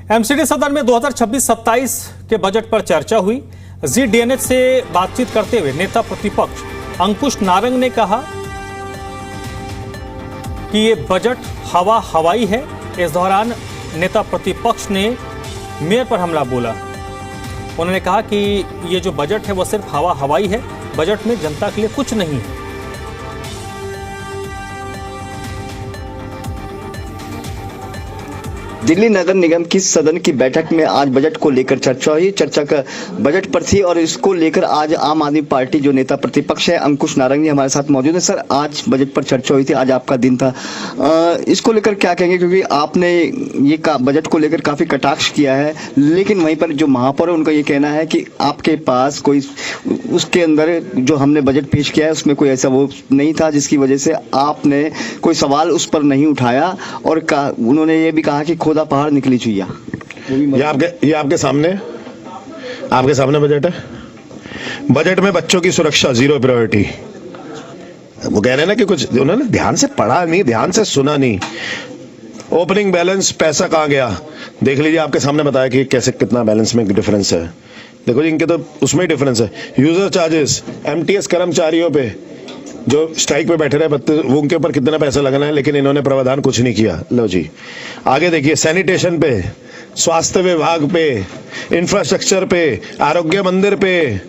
MCD सदन में 2026-27 के बजट पर चर्चा हुई। जी-डीएनएच से बातचीत करते हुए नेता प्रतिपक्ष अंकुश नारंग ने कहा कि ये बजट हवाई है। इस दौरान नेता प्रतिपक्ष ने मेयर पर हमला बोला। उन्होंने कहा कि ये जो बजट है वो सिर्फ हवाई है, बजट में जनता के लिए कुछ नहीं है। दिल्ली नगर निगम की सदन की बैठक में आज बजट को लेकर चर्चा हुई। चर्चा का बजट पर थी और इसको लेकर आज आम आदमी पार्टी जो नेता प्रतिपक्ष है अंकुश नारंग जी हमारे साथ मौजूद है। सर, आज बजट पर चर्चा हुई थी, आज आपका दिन था, इसको लेकर क्या कहेंगे? क्योंकि आपने ये बजट को लेकर काफी कटाक्ष किया है, लेकिन वहीं पर जो महापौर है उनका ये कहना है कि आपके पास कोई उसके अंदर जो हमने बजट पेश किया है उसमें कोई ऐसा वो नहीं था जिसकी वजह से आपने कोई सवाल उस पर नहीं उठाया। और उन्होंने ये भी कहा कि खोदा पहाड़ निकली चुईया। ये आपके सामने बजट है। बजट में बच्चों की सुरक्षा जीरो प्रायोरिटी। वो कह रहे हैं ना कि कुछ उन्होंने ध्यान से पढ़ा नहीं, ध्यान से सुना नहीं। ओपनिंग बैलेंस पैसा कहाँ गया देख लीजिए, आपके सामने बताया कि कैसे कितना बैलेंस में डिफरेंस है। देखो जी, इनके तो उसमें ही डिफरेंस है। यूजर चार्जेस एमटीएस कर्मचारियों पे जो स्ट्राइक पे बैठे रहे वो उनके ऊपर कितना पैसा लगना है, लेकिन इन्होंने प्रावधान कुछ नहीं किया। लो जी, आगे देखिए, सैनिटेशन पे, स्वास्थ्य विभाग पे, इंफ्रास्ट्रक्चर पे, आरोग्य मंदिर पे,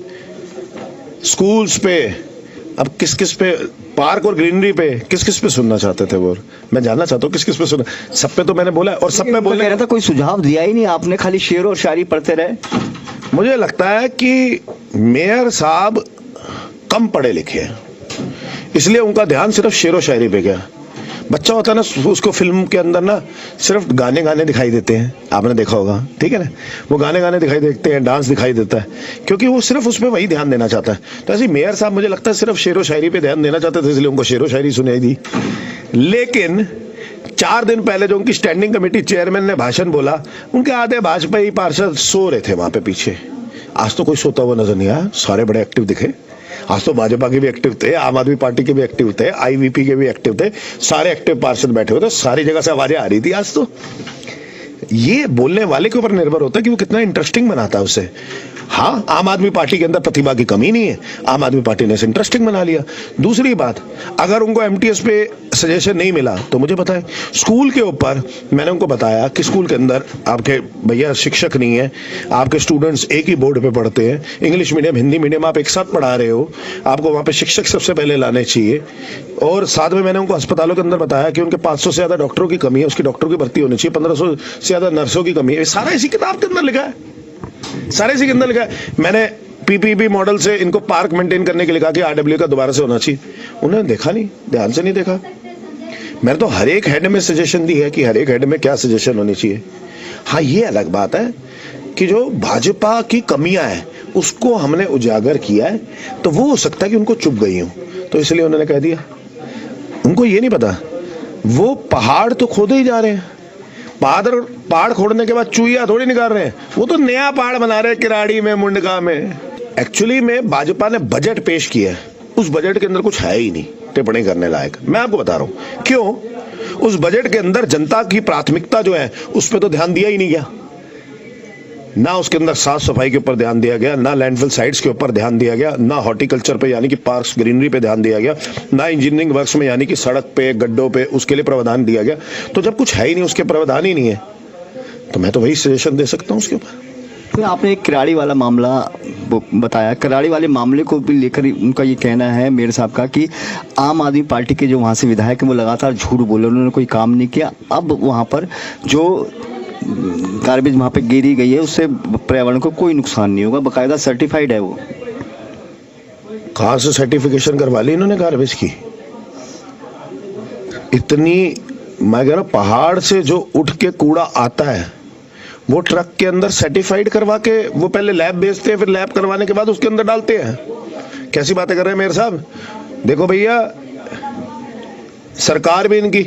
स्कूल्स पे, अब किस किस पे, पार्क और ग्रीनरी पे किस किस पे सुनना चाहते थे वो? मैं जानना चाहता हूँ किस किस पे सुना। सब पे तो मैंने बोला और सब पे बोल रहा था, कोई सुझाव दिया ही नहीं आपने, खाली शेर और शायरी पढ़ते रहे। मुझे लगता है कि मेयर साहब कम पढ़े लिखे हैं, इसलिए उनका ध्यान सिर्फ शेरो शायरी पे गया। बच्चा होता है ना, उसको फिल्म के अंदर ना सिर्फ गाने दिखाई देते हैं, आपने देखा होगा, ठीक है ना? वो गाने दिखाई देते हैं, डांस दिखाई देता है, क्योंकि वो सिर्फ उसमें वही ध्यान देना चाहता है। तो ऐसे मेयर साहब मुझे लगता है सिर्फ शेरो शायरी पे ध्यान देना चाहते थे, इसलिए उनको शेरो शायरी सुनाई दी। लेकिन 4 दिन पहले जो उनकी स्टैंडिंग कमेटी चेयरमैन ने भाषण बोला, उनके आधे भाजपाई पार्षद सो रहे थे वहां पे पीछे। आज तो कोई सोता हुआ नजर नहीं आया, सारे बड़े एक्टिव दिखे। आज तो भाजपा के भी एक्टिव थे, आम आदमी पार्टी के भी एक्टिव थे, आईवीपी के भी एक्टिव थे, सारे एक्टिव पार्षद बैठे हुए थे, सारी जगह से आवाजें आ रही थी। आज तो ये बोलने वाले के ऊपर निर्भर होता है कि वो कितना इंटरेस्टिंग बनाता है उसे। हाँ, आम आदमी पार्टी के अंदर प्रतिभा की कमी नहीं है, आम आदमी पार्टी ने इसे इंटरेस्टिंग बना लिया। दूसरी बात, अगर उनको एमटीएस पे सजेशन नहीं मिला तो मुझे बताएं। स्कूल के ऊपर मैंने उनको बताया कि स्कूल के अंदर आपके भैया शिक्षक नहीं है, आपके स्टूडेंट्स एक ही बोर्ड पे पढ़ते हैं, इंग्लिश मीडियम हिंदी मीडियम आप एक साथ पढ़ा रहे हो, आपको वहाँ पे शिक्षक सबसे पहले लाने चाहिए। और साथ में मैंने उनको अस्पतालों के अंदर बताया कि उनके 500 से ज्यादा डॉक्टरों की कमी है, उसकी डॉक्टर की भर्ती होनी चाहिए, 1500 से ज्यादा नर्सों की कमी है। सारा इसी किताब के अंदर लिखा है, सारे इसी के अंदर लिखा है। मैंने पीपीपी मॉडल से इनको पार्क मेंटेन करने के लिए कहा कि आरडब्ल्यू का दोबारा से होना चाहिए, उन्होंने देखा नहीं, ध्यान से नहीं देखा। मैंने तो हर एक हेड में सजेशन दी है कि हर एक हेड में क्या सजेशन होनी चाहिए। हाँ, ये अलग बात है कि जो भाजपा की कमियां हैं उसको हमने उजागर किया है, तो वो हो सकता है कि उनको चुप गई हूं, तो इसलिए उन्होंने कह दिया। उनको ये नहीं पता, वो पहाड़ तो खोदे ही जा रहे हैं, पहाड़ खोदने के बाद चुईया थोड़ी निकाल रहे हैं, वो तो नया पहाड़ बना रहे हैं किराड़ी में, मुंडका में। एक्चुअली में भाजपा ने बजट पेश किया है, उस बजट के अंदर कुछ है ही नहीं टिप्पणी करने लायक। मैं आपको बता रहा हूं क्यों। उस बजट के अंदर जनता की प्राथमिकता जो है उस पर तो ध्यान दिया ही नहीं गया। ना उसके अंदर साफ सफाई के ऊपर ध्यान दिया गया, ना लैंडफिल साइट्स के ऊपर ध्यान दिया गया, ना हॉर्टिकल्चर पे यानी कि पार्क्स ग्रीनरी पे ध्यान दिया गया, ना इंजीनियरिंग वर्क्स में यानी कि सड़क पे गड्ढों पे उसके लिए प्रावधान दिया गया। तो जब कुछ है ही नहीं, उसके प्रावधान ही नहीं है, तो मैं तो वही सजेशन दे सकता हूँ उसके ऊपर। तो आपने एक किराड़ी वाला मामला बताया, किराड़ी वाले मामले को भी लेकर उनका ये कहना है मेयर साहब का कि आम आदमी पार्टी के जो वहाँ से विधायक हैं वो लगातार झूठ बोले, उन्होंने कोई काम नहीं किया। अब वहाँ पर जो गार्बेज वहाँ पे गिरी गई है उससे पर्यावरण को कोई नुकसान नहीं होगा, बाकायदा सर्टिफाइड है वो। कहाँ से सर्टिफिकेशन करवा ली इन्होंने गार्बेज की? इतनी, मैं कह रहा हूँ, पहाड़ से जो उठ के कूड़ा आता है वो ट्रक के अंदर सर्टिफाइड करवा के वो पहले लैब भेजते हैं, फिर लैब करवाने के बाद उसके अंदर डालते हैं। कैसी बातें कर रहे हैं मेयर साहब? देखो भैया, सरकार भी इनकी,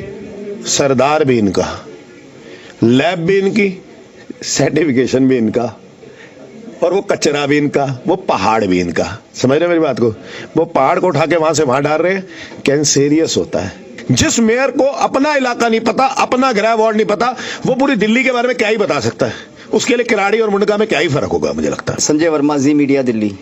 सरदार भी इनका, लैब भी इनकी, सर्टिफिकेशन भी इनका, और वो कचरा भी इनका, वो पहाड़ भी इनका। समझ रहे मेरी बात को? वो पहाड़ को उठा के वहां से वहां डाल रहे हैं, कैंसेरियस होता है। जिस मेयर को अपना इलाका नहीं पता, अपना गृह वार्ड नहीं पता, वो पूरी दिल्ली के बारे में क्या ही बता सकता है। उसके लिए किराड़ी और मुंडका में क्या ही फर्क होगा, मुझे लगता है। संजय वर्मा, जी मीडिया, दिल्ली।